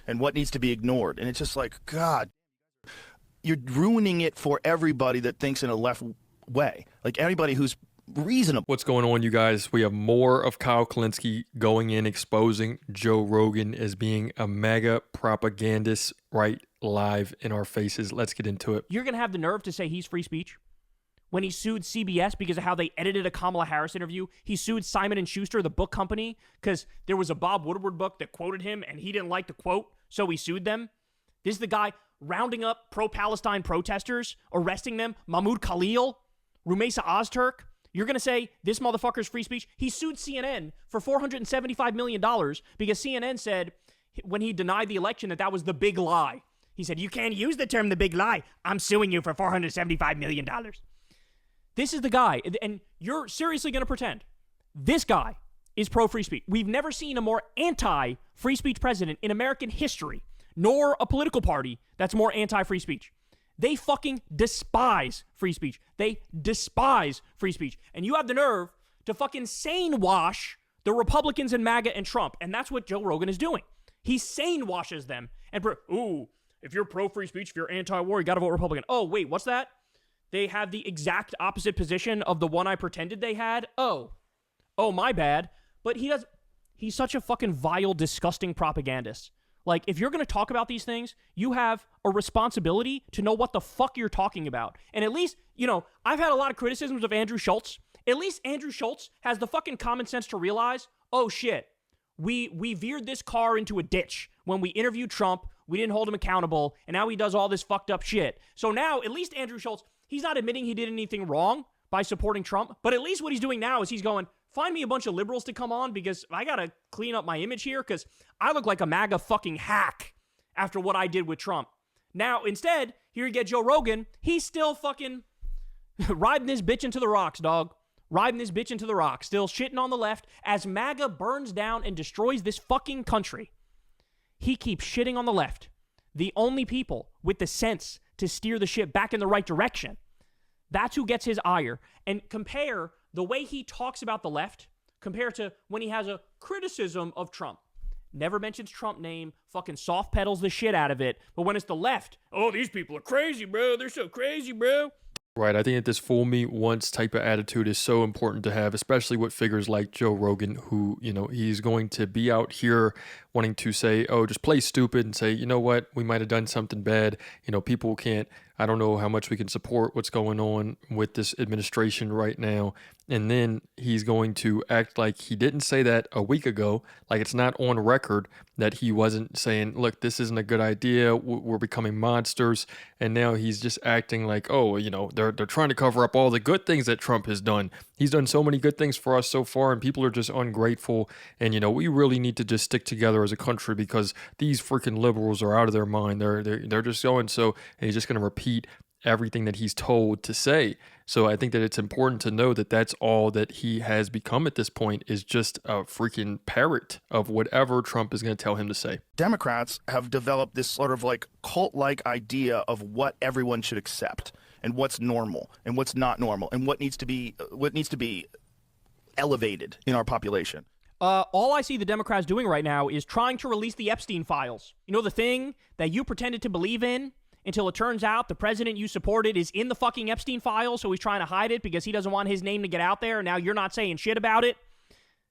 and what needs to be ignored. And it's just like, God, you're ruining it for everybody that thinks in a left way. Like anybody who's reasonable. What's going on, you guys? We have more of Kyle Kulinski going in, exposing Joe Rogan as being a MAGA propagandist right live in our faces. Let's get into it. You're going to have the nerve to say he's free speech? When he sued CBS because of how they edited a Kamala Harris interview. He sued Simon & Schuster, the book company, because there was a Bob Woodward book that quoted him and he didn't like the quote, so he sued them. This is the guy rounding up pro-Palestine protesters, arresting them. Mahmoud Khalil, Rumeysa Ozturk. You're going to say this motherfucker's free speech? He sued CNN for $475 million because CNN said when he denied the election that was the big lie. He said, you can't use the term the big lie. I'm suing you for $475 million. This is the guy, and you're seriously going to pretend this guy is pro-free speech. We've never seen a more anti-free speech president in American history, nor a political party that's more anti-free speech. They fucking despise free speech. They despise free speech. And you have the nerve to fucking sane wash the Republicans and MAGA and Trump, and that's what Joe Rogan is doing. He sane washes them. And, if you're pro-free speech, if you're anti-war, you got to vote Republican. Oh, wait, what's that? They have the exact opposite position of the one I pretended they had? Oh, my bad. But he's such a fucking vile, disgusting propagandist. Like, if you're going to talk about these things, you have a responsibility to know what the fuck you're talking about. And at least, I've had a lot of criticisms of Andrew Schultz. At least Andrew Schultz has the fucking common sense to realize, oh shit, we veered this car into a ditch. When we interviewed Trump, we didn't hold him accountable, and now he does all this fucked up shit. So now, at least Andrew Schultz, he's not admitting he did anything wrong by supporting Trump, but at least what he's doing now is he's going, find me a bunch of liberals to come on because I got to clean up my image here because I look like a MAGA fucking hack after what I did with Trump. Now, instead, here you get Joe Rogan. He's still fucking riding this bitch into the rocks, dog. Riding this bitch into the rocks. Still shitting on the left as MAGA burns down and destroys this fucking country. He keeps shitting on the left. The only people with the sense to steer the ship back in the right direction. That's who gets his ire. And compare the way he talks about the left compared to when he has a criticism of Trump. Never mentions Trump name, fucking soft pedals the shit out of it. But when it's the left, oh, these people are crazy, bro. They're so crazy, bro. Right, I think that this fool me once type of attitude is so important to have, especially with figures like Joe Rogan, who, he's going to be out here wanting to say, oh, just play stupid and say, you know what, we might have done something bad. People can't, I don't know how much we can support what's going on with this administration right now. And then he's going to act like he didn't say that a week ago, like it's not on record that he wasn't saying, look, this isn't a good idea. We're becoming monsters. And now he's just acting like, oh, they're trying to cover up all the good things that Trump has done. He's done so many good things for us so far, and people are just ungrateful. And, we really need to just stick together as a country because these freaking liberals are out of their mind. They're just going so, and he's just going to repeat everything that he's told to say. So I think that it's important to know that that's all that he has become at this point is just a freaking parrot of whatever Trump is going to tell him to say. Democrats have developed this sort of like cult-like idea of what everyone should accept and what's normal and what's not normal and what needs to be elevated in our population. All I see the Democrats doing right now is trying to release the Epstein files. The thing that you pretended to believe in until it turns out the president you supported is in the fucking Epstein files, so he's trying to hide it because he doesn't want his name to get out there, and now you're not saying shit about it.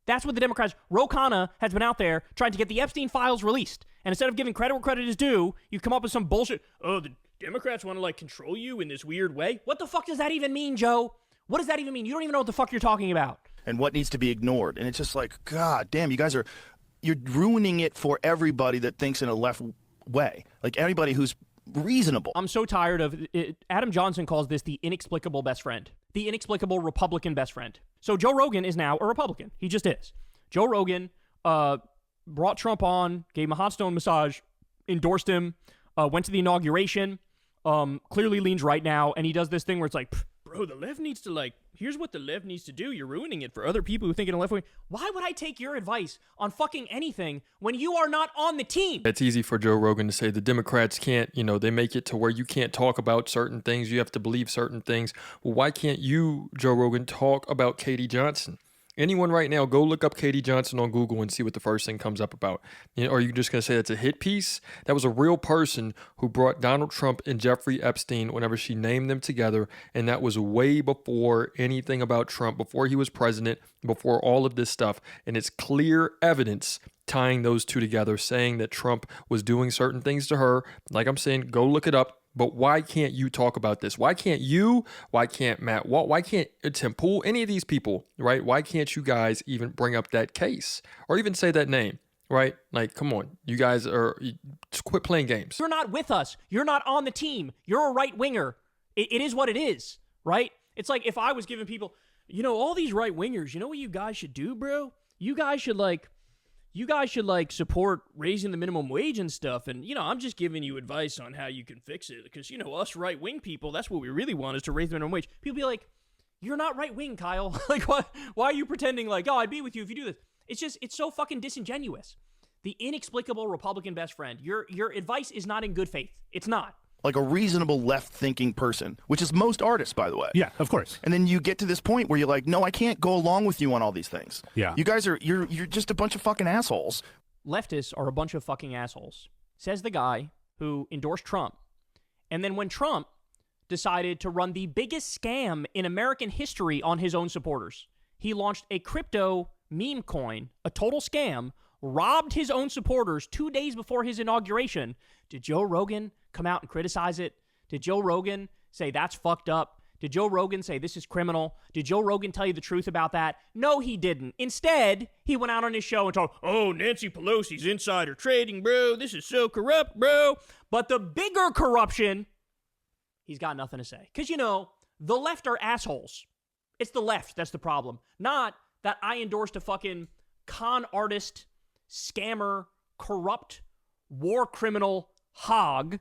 That's what the Democrats... Ro Khanna has been out there trying to get the Epstein files released, and instead of giving credit where credit is due, you come up with some bullshit. Oh, the Democrats want to, control you in this weird way? What the fuck does that even mean, Joe? What does that even mean? You don't even know what the fuck you're talking about. And what needs to be ignored. And it's just like, God damn, you're ruining it for everybody that thinks in a left way. Like anybody who's reasonable. I'm so tired of it. Adam Johnson calls this the inexplicable best friend. The inexplicable Republican best friend. So Joe Rogan is now a Republican. He just is. Joe Rogan brought Trump on, gave him a hot stone massage, endorsed him, went to the inauguration, clearly leans right now, and he does this thing where it's like, bro, the left needs to here's what the left needs to do. You're ruining it for other people who think in a left way. Why would I take your advice on fucking anything when you are not on the team? It's easy for Joe Rogan to say the Democrats can't, they make it to where you can't talk about certain things. You have to believe certain things. Well, why can't you, Joe Rogan, talk about Katie Johnson? Anyone right now, go look up Katie Johnson on Google and see what the first thing comes up about. Are you just going to say that's a hit piece? That was a real person who brought Donald Trump and Jeffrey Epstein whenever she named them together, and that was way before anything about Trump, before he was president, before all of this stuff. And it's clear evidence tying those two together, saying that Trump was doing certain things to her. Like I'm saying, go look it up. But why can't you talk about this? Why can't you? Why can't Matt Walt? Why can't Tim Pool? Any of these people, right? Why can't you guys even bring up that case or even say that name, right? Like, come on. You guys just quit playing games. You're not with us. You're not on the team. You're a right winger. It is what it is, right? It's like if I was giving people, all these right wingers, you know what you guys should do, bro? You guys should support raising the minimum wage and stuff. And, I'm just giving you advice on how you can fix it. Because, us right-wing people, that's what we really want is to raise the minimum wage. People be like, you're not right-wing, Kyle. Like, why are you pretending like, I'd be with you if you do this? It's so fucking disingenuous. The inexplicable Republican best friend. Your advice is not in good faith. It's not. Like a reasonable left-thinking person, which is most artists, by the way. Yeah, of course. And then you get to this point where you're like, no, I can't go along with you on all these things. Yeah. You guys you're just a bunch of fucking assholes. Leftists are a bunch of fucking assholes, says the guy who endorsed Trump. And then when Trump decided to run the biggest scam in American history on his own supporters, he launched a crypto meme coin, a total scam, robbed his own supporters 2 days before his inauguration. Did Joe Rogan come out and criticize it? Did Joe Rogan say that's fucked up? Did Joe Rogan say this is criminal? Did Joe Rogan tell you the truth about that? No, he didn't. Instead, he went out on his show and talked, Nancy Pelosi's insider trading, bro. This is so corrupt, bro. But the bigger corruption, he's got nothing to say. Because, the left are assholes. It's the left that's the problem. Not that I endorsed a fucking con artist, scammer, corrupt, war criminal hog.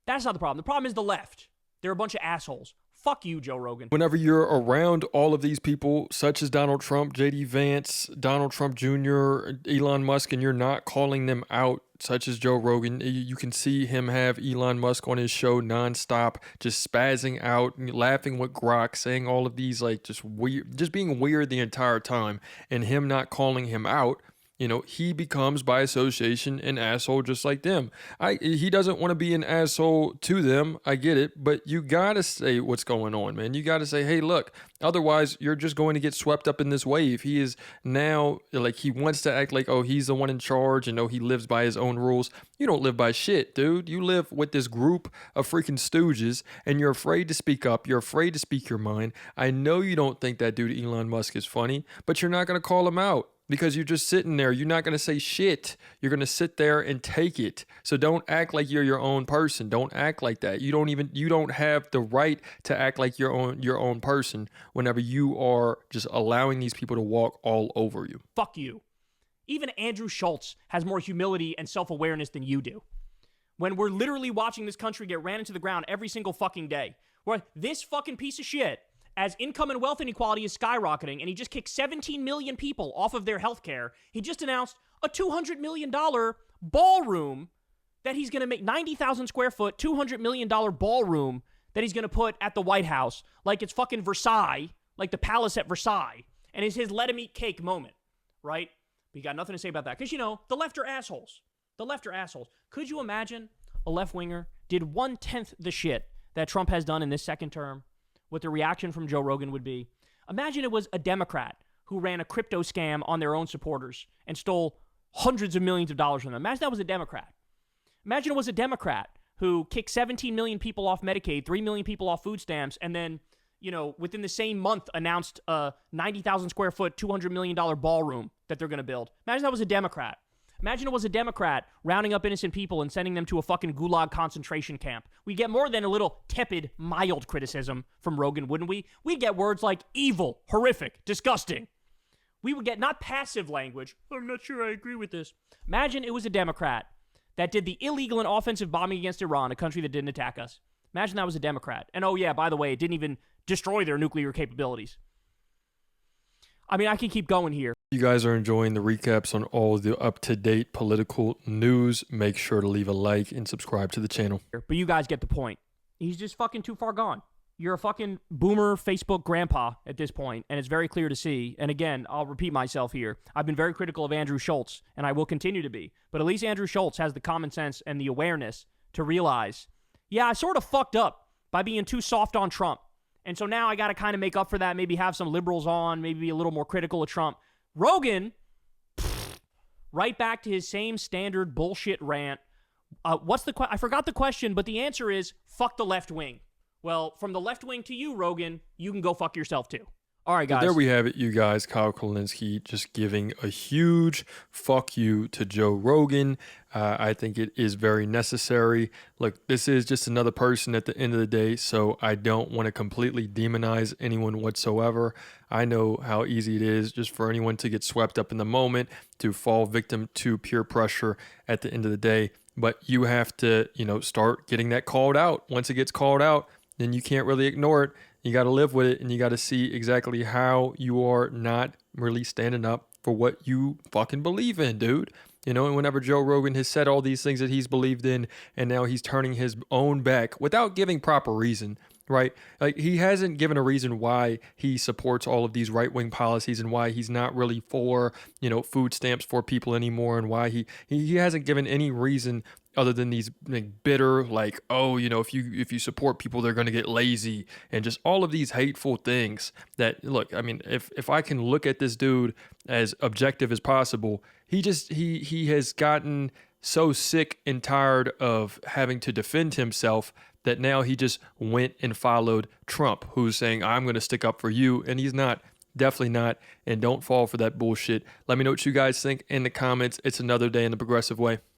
That's not the problem. The problem is the left. They're a bunch of assholes. Fuck you, Joe Rogan. Whenever you're around all of these people, such as Donald Trump, J.D. Vance, Donald Trump Jr., Elon Musk, and you're not calling them out, such as Joe Rogan, you can see him have Elon Musk on his show nonstop, just spazzing out, laughing with Grok, saying all of these, like, just weird, just being weird the entire time, and him not calling him out. He becomes, by association, an asshole just like them. He doesn't want to be an asshole to them. I get it. But you got to say what's going on, man. You got to say, hey, look, otherwise you're just going to get swept up in this wave. He is now, like, he wants to act like, he's the one in charge and, he lives by his own rules. You don't live by shit, dude. You live with this group of freaking stooges and you're afraid to speak up. You're afraid to speak your mind. I know you don't think that dude Elon Musk is funny, but you're not going to call him out. Because you're just sitting there. You're not going to say shit. You're going to sit there and take it. So don't act like you're your own person. Don't act like that. You don't have the right to act like your own person whenever you are just allowing these people to walk all over you. Fuck you. Even Andrew Schultz has more humility and self-awareness than you do. When we're literally watching this country get ran into the ground every single fucking day. Where this fucking piece of shit, as income and wealth inequality is skyrocketing, and he just kicked 17 million people off of their health care, he just announced a $200 million ballroom that he's going to make, 90,000 square foot, $200 million ballroom that he's going to put at the White House, like it's fucking Versailles, like the palace at Versailles, and it's his let him eat cake moment, right? But you got nothing to say about that, because, the left are assholes. The left are assholes. Could you imagine a left-winger did 1/10 the shit that Trump has done in this second term? What the reaction from Joe Rogan would be. Imagine it was a Democrat who ran a crypto scam on their own supporters and stole hundreds of millions of dollars from them. Imagine that was a Democrat. Imagine it was a Democrat who kicked 17 million people off Medicaid, 3 million people off food stamps, and then, within the same month announced a 90,000 square foot, $200 million ballroom that they're going to build. Imagine that was a Democrat. Imagine it was a Democrat rounding up innocent people and sending them to a fucking gulag concentration camp. We'd get more than a little tepid, mild criticism from Rogan, wouldn't we? We'd get words like evil, horrific, disgusting. We would get not passive language. I'm not sure I agree with this. Imagine it was a Democrat that did the illegal and offensive bombing against Iran, a country that didn't attack us. Imagine that was a Democrat. And by the way, it didn't even destroy their nuclear capabilities. I mean, I can keep going here. You guys are enjoying the recaps on all the up-to-date political news. Make sure to leave a like and subscribe to the channel. But you guys get the point. He's just fucking too far gone. you're a fucking boomer Facebook grandpa at this point, and it's very clear to see. And again, I'll repeat myself here. I've been very critical of Andrew Schultz, and I will continue to be. But at least Andrew Schultz has the common sense and the awareness to realize, yeah, I sort of fucked up by being too soft on Trump. And so now I got to kind of make up for that, maybe have some liberals on, maybe be a little more critical of Trump. Rogan, right back to his same standard bullshit rant. I forgot the question, but the answer is, fuck the left wing. Well, from the left wing to you, Rogan, you can go fuck yourself too. All right, guys. There we have it, you guys. Kyle Kulinski just giving a huge fuck you to Joe Rogan. I think it is very necessary. Look, this is just another person at the end of the day, so I don't want to completely demonize anyone whatsoever. I know how easy it is just for anyone to get swept up in the moment, to fall victim to peer pressure at the end of the day. But you have to, start getting that called out. Once it gets called out, then you can't really ignore it. You got to live with it, and you got to see exactly how you are not really standing up for what you fucking believe in, dude. And whenever Joe Rogan has said all these things that he's believed in, and now he's turning his own back without giving proper reason, right? Like, he hasn't given a reason why he supports all of these right-wing policies and why he's not really for, food stamps for people anymore, and why he hasn't given any reason other than these bitter, if you support people, they're going to get lazy, and just all of these hateful things that, look, I mean, if I can look at this dude as objective as possible, he has gotten so sick and tired of having to defend himself that now he just went and followed Trump, who's saying, I'm going to stick up for you, and he's not. Definitely not, and don't fall for that bullshit. Let me know what you guys think in the comments. It's another day in the progressive way.